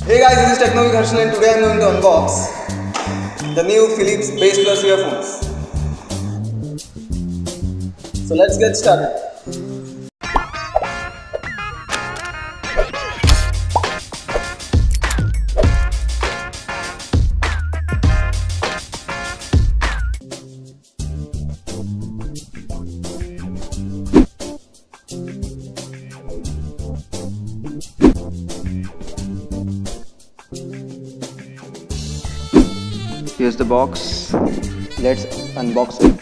Hey guys, this is Techno with Harshan and today I am going to unbox the new Philips Bass Plus earphones. So let's get started. Here's the box. Let's unbox it.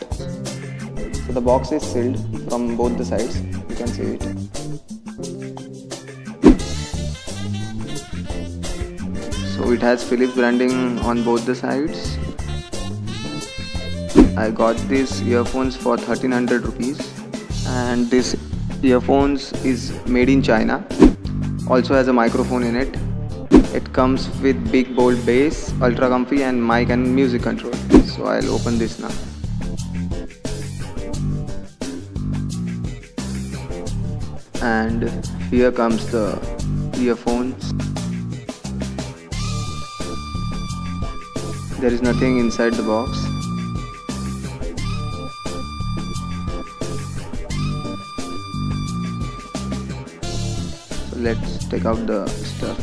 So the box is sealed from both the sides. You can see it. So it has Philips branding on both the sides. I got these earphones for 1300 rupees and this earphones is made in China. Also has a microphone in it. It comes with big bold bass, ultra comfy and mic and music control. So I'll open this now. And here comes the earphones. There is nothing inside the box. So let's take out the stuff.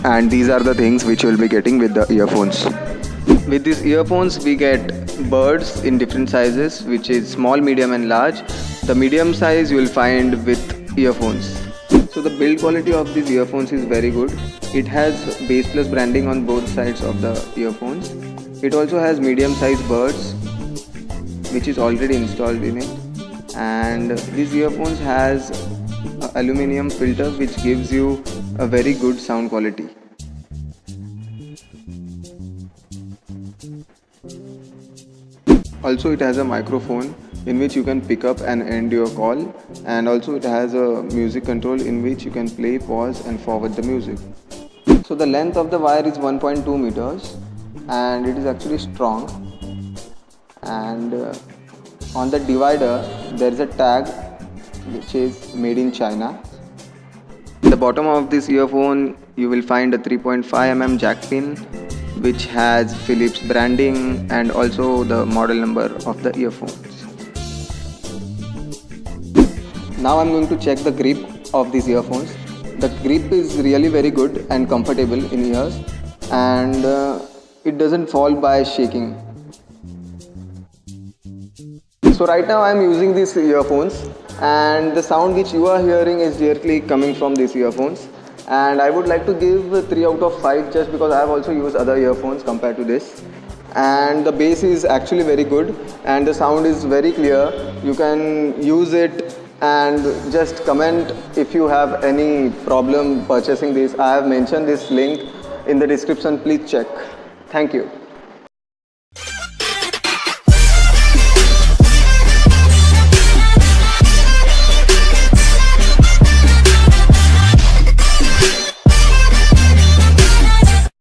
And these are the things which you will be getting with the earphones. With these earphones we get buds in different sizes, which is small, medium and large. The medium size you will find with earphones. So the build quality of these earphones is very good. It has Bass Plus branding on both sides of the earphones. It also has medium size buds which is already installed in it. And these earphones has aluminum filter which gives you a very good sound quality. Also it has a microphone in which you can pick up and end your call, and also it has a music control in which you can play, pause and forward the music. So the length of the wire is 1.2 meters and it is actually strong, and on the divider there is a tag which is made in China. At the bottom of this earphone you will find a 3.5 mm jack pin which has Philips branding and also the model number of the earphones. Now I'm going to check the grip of these earphones. The grip is really very good and comfortable in ears, and it doesn't fall by shaking. So right now I'm using these earphones and the sound which you are hearing is directly coming from these earphones, and I would like to give 3 out of 5 just because I have also used other earphones compared to this, and the bass is actually very good and the sound is very clear. You can use it and just comment if you have any problem purchasing this. I have mentioned this link in the description, please check. Thank you.